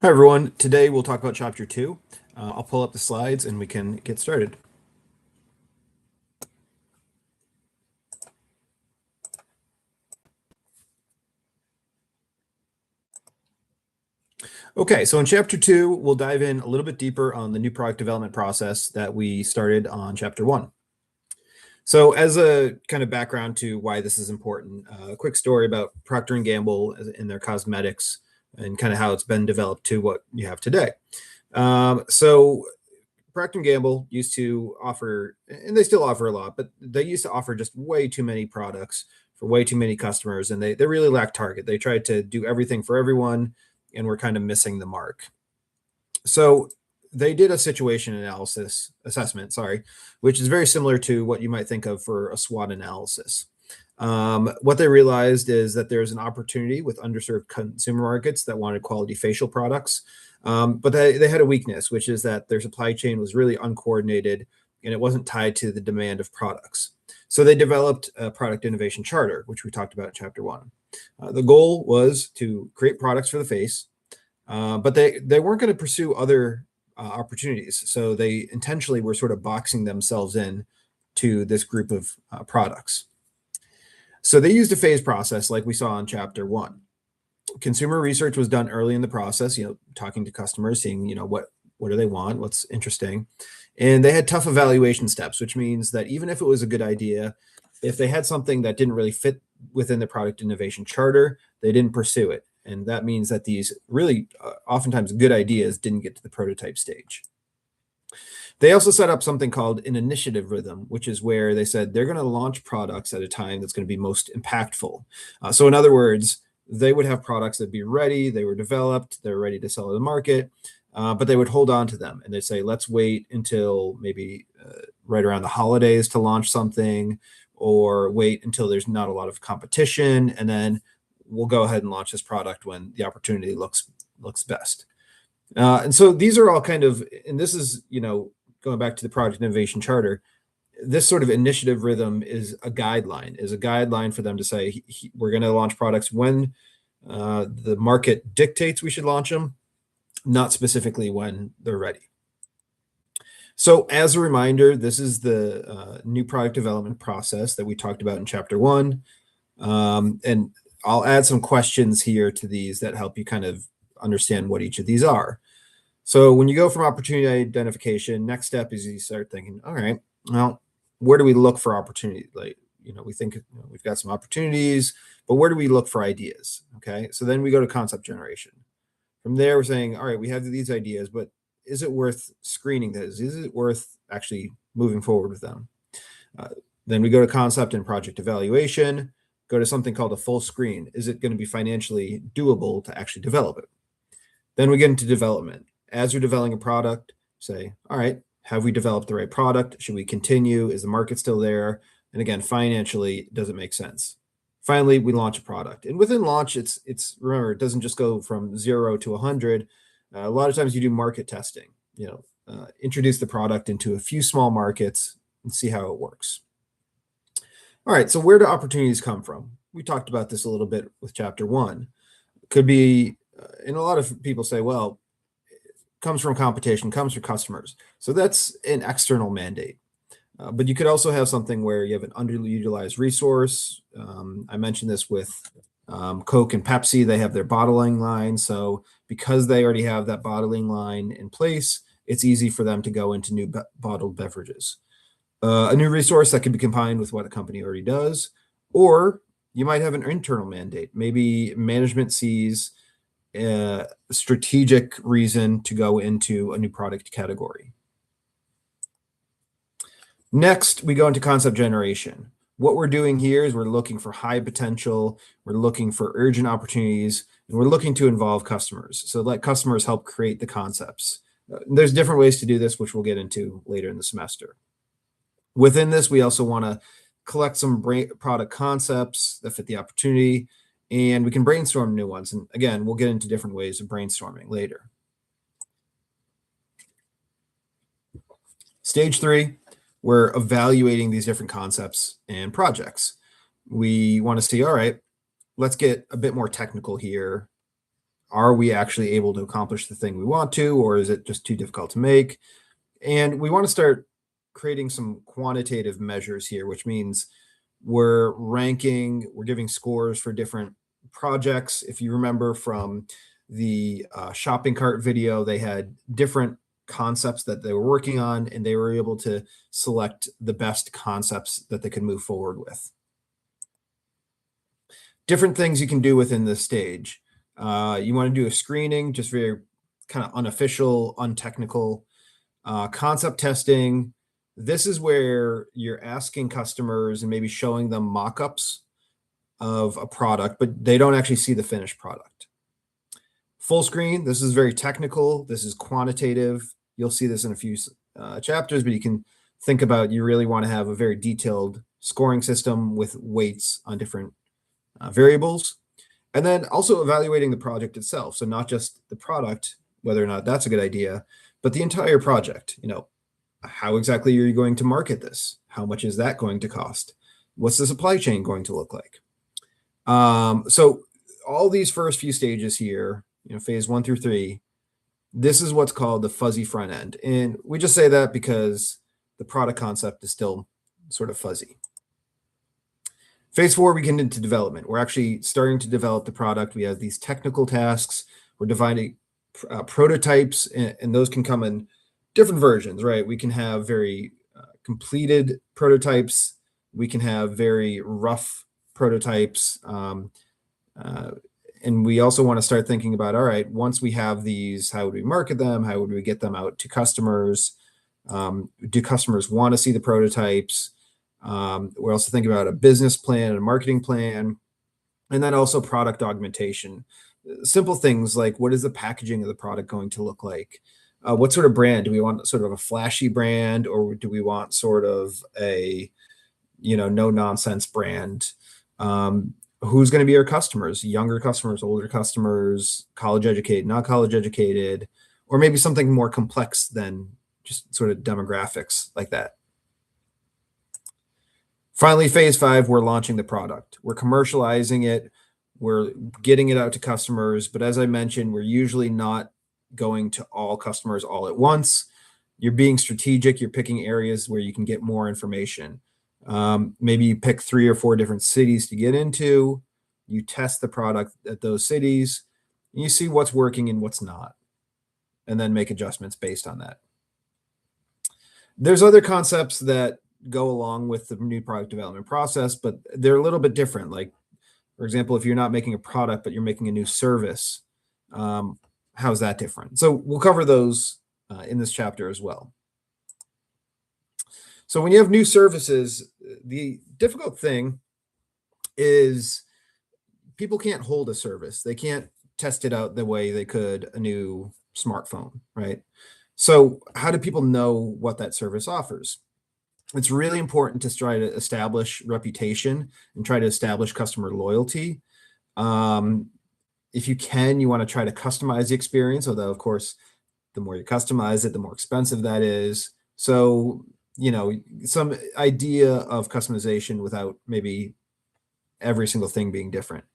Hi, everyone. Today we'll talk about Chapter 2. I'll pull up the slides and we can get started. Okay, so in Chapter 2, we'll dive in a little bit deeper on the new product development process that we started on Chapter 1. So as a kind of background to why this is important, a quick story about Procter & Gamble and their cosmetics and kind of how it's been developed to what you have today. So Procter & Gamble used to offer, and they still offer a lot, but they used to offer just way too many products for way too many customers, and they really lacked target. They tried to do everything for everyone, and we're kind of missing the mark. So they did a situation assessment, which is very similar to what you might think of for a SWOT analysis. What they realized is that there's an opportunity with underserved consumer markets that wanted quality facial products. But they had a weakness, which is that their supply chain was really uncoordinated and it wasn't tied to the demand of products. So they developed a product innovation charter, which we talked about in Chapter 1. The goal was to create products for the face, but they weren't going to pursue other opportunities. So they intentionally were sort of boxing themselves in to this group of products. So they used a phase process like we saw in Chapter 1. Consumer research was done early in the process, talking to customers, seeing, what do they want, what's interesting. And they had tough evaluation steps, which means that even if it was a good idea, if they had something that didn't really fit within the product innovation charter, they didn't pursue it. And that means that these really oftentimes good ideas didn't get to the prototype stage. They also set up something called an initiative rhythm, which is where they said they're going to launch products at a time that's going to be most impactful. So in other words, they would have products that be ready, they were developed, they're ready to sell to the market, but they would hold on to them. And they say, let's wait until maybe right around the holidays to launch something, or wait until there's not a lot of competition, and then we'll go ahead and launch this product when the opportunity looks best. And so these are all kind of, and this is, going back to the product innovation charter, this sort of initiative rhythm is a guideline for them to say, we're going to launch products when the market dictates we should launch them, not specifically when they're ready. So as a reminder, this is the new product development process that we talked about in Chapter 1. And I'll add some questions here to these that help you kind of understand what each of these are. So when you go from opportunity identification, next step is you start thinking, all right, well, where do we look for opportunity? Like, we think we've got some opportunities, but where do we look for ideas? Okay, so then we go to concept generation. From there, we're saying, all right, we have these ideas, but is it worth screening those? Is it worth actually moving forward with them? Then we go to concept and project evaluation, go to something called a full screen. Is it going to be financially doable to actually develop it? Then we get into development. As you're developing a product, say, all right, have we developed the right product? Should we continue? Is the market still there? And again, financially, does it make sense? Finally, we launch a product. And within launch, it's remember, it doesn't just go from 0 to 100. A lot of times you do market testing, introduce the product into a few small markets and see how it works. All right, so where do opportunities come from? We talked about this a little bit with Chapter 1. It could be, and a lot of people say, well, comes from competition, comes from customers. So that's an external mandate. But you could also have something where you have an underutilized resource. I mentioned this with Coke and Pepsi. They have their bottling line. So because they already have that bottling line in place, it's easy for them to go into new bottled beverages. A new resource that can be combined with what a company already does. Or you might have an internal mandate. Maybe management sees a strategic reason to go into a new product category. Next, we go into concept generation. What we're doing here is we're looking for high potential, we're looking for urgent opportunities, and we're looking to involve customers. So let customers help create the concepts. There's different ways to do this, which we'll get into later in the semester. Within this, we also want to collect some product concepts that fit the opportunity, and we can brainstorm new ones. And again, we'll get into different ways of brainstorming later. Stage 3, we're evaluating these different concepts and projects. We want to see, all right, let's get a bit more technical here. Are we actually able to accomplish the thing we want to, or is it just too difficult to make? And we want to start creating some quantitative measures here, which means we're ranking, we're giving scores for different projects. If you remember from the shopping cart video, they had different concepts that they were working on, and they were able to select the best concepts that they could move forward with. Different things you can do within this stage. You want to do a screening, just very kind of unofficial, untechnical. Concept testing. This is where you're asking customers and maybe showing them mock-ups of a product, but they don't actually see the finished product. Full screen. This is very technical. This is quantitative. You'll see this in a few chapters, but you can think about, you really want to have a very detailed scoring system with weights on different variables. And then also evaluating the project itself. So not just the product, whether or not that's a good idea, but the entire project. How exactly are you going to market this? How much is that going to cost? What's the supply chain going to look like? So all these first few stages here, phase 1 through 3, this is what's called the fuzzy front end. And we just say that because the product concept is still sort of fuzzy. Phase 4, we get into development. We're actually starting to develop the product. We have these technical tasks. We're defining prototypes, and those can come in different versions, right? We can have very completed prototypes. We can have very rough prototypes. And we also want to start thinking about, all right, once we have these, how would we market them? How would we get them out to customers? Do customers want to see the prototypes? We're also thinking about a business plan and a marketing plan, and then also product augmentation. Simple things like, what is the packaging of the product going to look like? What sort of brand? Do we want sort of a flashy brand, or do we want sort of a, no nonsense brand? Who's going to be our customers? Younger customers, older customers, college educated, not college educated, or maybe something more complex than just sort of demographics like that. Finally, phase 5, we're launching the product. We're commercializing it. We're getting it out to customers. But as I mentioned, we're usually not going to all customers all at once. You're being strategic. You're picking areas where you can get more information. Maybe you pick 3 or 4 different cities to get into. You test the product at those cities. And you see what's working and what's not, and then make adjustments based on that. There's other concepts that go along with the new product development process, but they're a little bit different. Like, for example, if you're not making a product, but you're making a new service, how's that different? So we'll cover those in this chapter as well. So when you have new services, the difficult thing is people can't hold a service. They can't test it out the way they could a new smartphone, right? So how do people know what that service offers? It's really important to try to establish reputation and try to establish customer loyalty. If you can, you want to try to customize the experience, although, of course, the more you customize it, the more expensive that is. So, some idea of customization without maybe every single thing being different.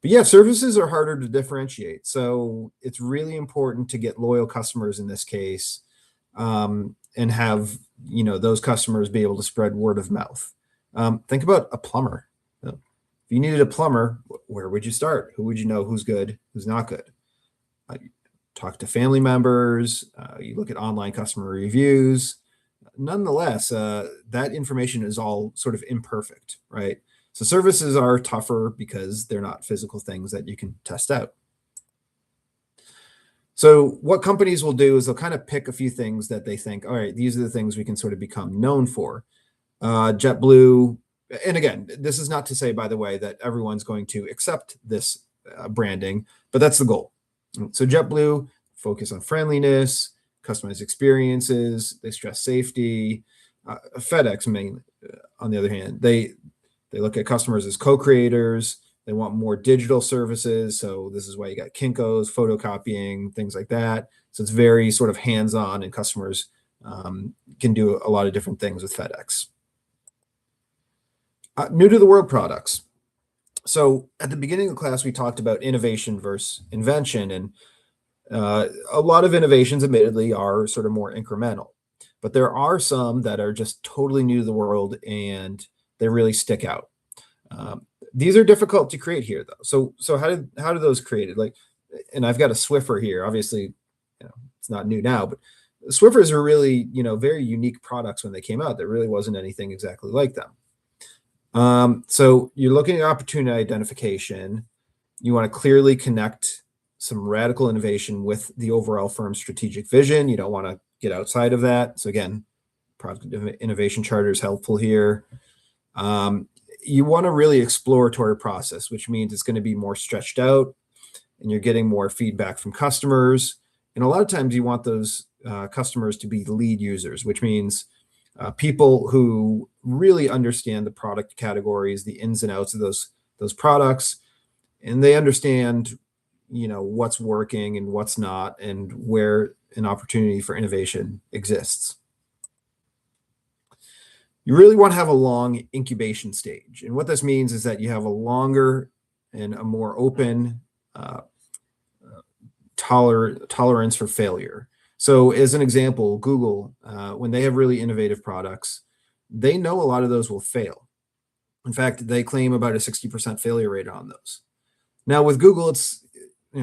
But yeah, services are harder to differentiate. So it's really important to get loyal customers in this case, and have, those customers be able to spread word of mouth. Think about a plumber. If you needed a plumber, where would you start? Who would you know who's good, who's not good? Talk to family members. You look at online customer reviews. Nonetheless, that information is all sort of imperfect, right? So services are tougher because they're not physical things that you can test out. So what companies will do is they'll kind of pick a few things that they think, all right, these are the things we can sort of become known for. JetBlue, and again, this is not to say, by the way, that everyone's going to accept this branding, but that's the goal. So JetBlue focus on friendliness, customized experiences. They stress safety. FedEx, mainly, on the other hand, they look at customers as co-creators. They want more digital services. So this is why you got Kinko's, photocopying, things like that. So it's very sort of hands-on, and customers can do a lot of different things with FedEx. New to the world products. So at the beginning of the class, we talked about innovation versus invention, and a lot of innovations, admittedly, are sort of more incremental, but there are some that are just totally new to the world and they really stick out. Um, these are difficult to create here, though. So how do those created? Like, and I've got a Swiffer here. Obviously, it's not new now, but Swiffers are really very unique products when they came out. There really wasn't anything exactly like them. So you're looking at opportunity identification. You want to clearly connect some radical innovation with the overall firm's strategic vision. You don't want to get outside of that. So again, product innovation charter is helpful here. You want a really exploratory process, which means it's going to be more stretched out and you're getting more feedback from customers. And a lot of times you want those customers to be lead users, which means people who really understand the product categories, the ins and outs of those products, and they understand what's working and what's not, and where an opportunity for innovation exists. You really want to have a long incubation stage, and what this means is that you have a longer and a more open tolerance for failure. So as an example, Google, when they have really innovative products, they know a lot of those will fail. In fact, they claim about a 60% failure rate on those. Now with Google, it's,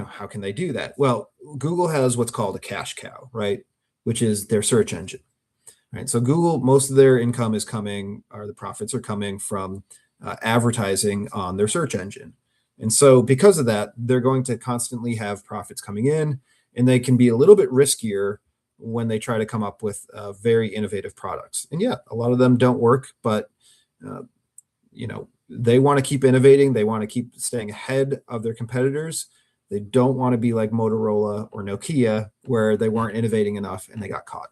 how can they do that? Well, Google has what's called a cash cow, right? Which is their search engine, right? So Google, most of their income is coming, or the profits are coming from advertising on their search engine. And so because of that, they're going to constantly have profits coming in, and they can be a little bit riskier when they try to come up with very innovative products. And yeah, a lot of them don't work, but they want to keep innovating. They want to keep staying ahead of their competitors. They don't want to be like Motorola or Nokia, where they weren't innovating enough and they got caught.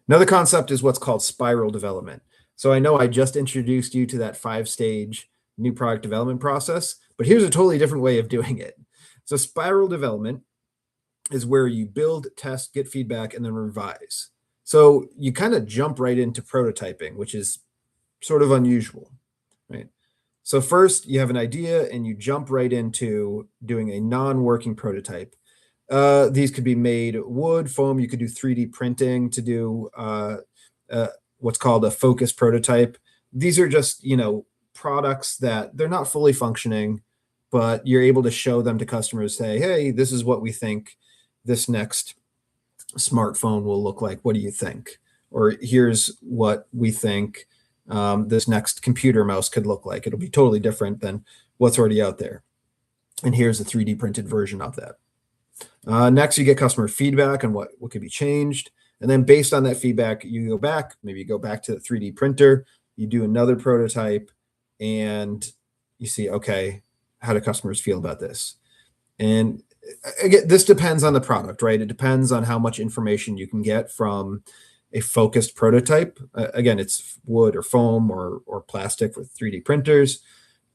Another concept is what's called spiral development. So I know I just introduced you to that 5-stage new product development process, but here's a totally different way of doing it. So spiral development is where you build, test, get feedback, and then revise. So you kind of jump right into prototyping, which is sort of unusual, right? So first you have an idea and you jump right into doing a non-working prototype. These could be made wood, foam. You could do 3D printing to do what's called a focus prototype. These are just, products that they're not fully functioning, but you're able to show them to customers, say, hey, this is what we think this next smartphone will look like. What do you think? Or here's what we think this next computer mouse could look like. It'll be totally different than what's already out there. And here's a 3D printed version of that. Next, you get customer feedback on what could be changed. And then based on that feedback, you go back, maybe you go back to the 3D printer, you do another prototype, and you see, okay, how do customers feel about this? And again, this depends on the product, right? It depends on how much information you can get from a focused prototype. Again, it's wood or foam or plastic with 3D printers.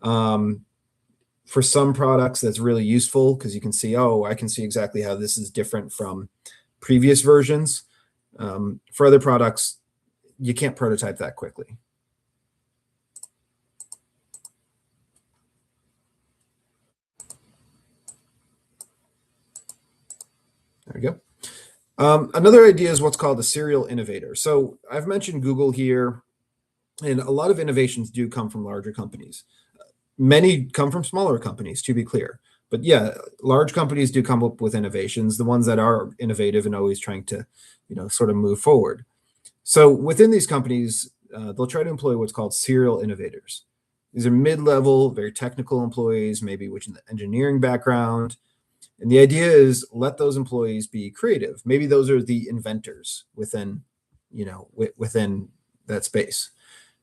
For some products, that's really useful because you can see, oh, I can see exactly how this is different from previous versions. For other products, you can't prototype that quickly. There we go. Another idea is what's called a serial innovator. So I've mentioned Google here, and a lot of innovations do come from larger companies. Many come from smaller companies, to be clear. But yeah, large companies do come up with innovations, the ones that are innovative and always trying to, sort of move forward. So within these companies, they'll try to employ what's called serial innovators. These are mid-level, very technical employees, maybe which in the engineering background. And the idea is let those employees be creative. Maybe those are the inventors within, within that space,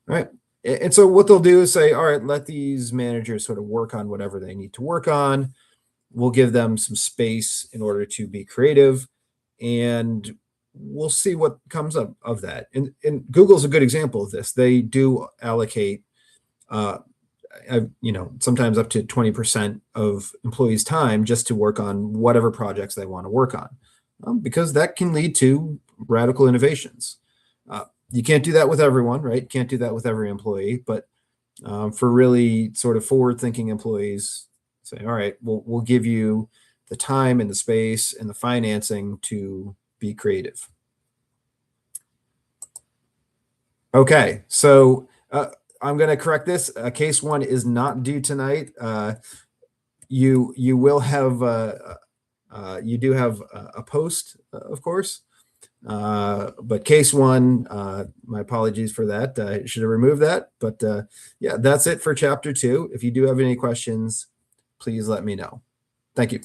right? And so what they'll do is say, all right, let these managers sort of work on whatever they need to work on. We'll give them some space in order to be creative, and we'll see what comes up of that. And Google's a good example of this. They do allocate, sometimes up to 20% of employees' time just to work on whatever projects they want to work on, because that can lead to radical innovations. You can't do that with everyone, right? Can't do that with every employee, but for really sort of forward-thinking employees. Say, all right, we'll give you the time and the space and the financing to be creative. Okay, so I'm going to correct this. Case one is not due tonight. You will have you do have a post, of course, but case one, my apologies for that. I should have removed that. But yeah, that's it for chapter 2. If you do have any questions, please let me know. Thank you.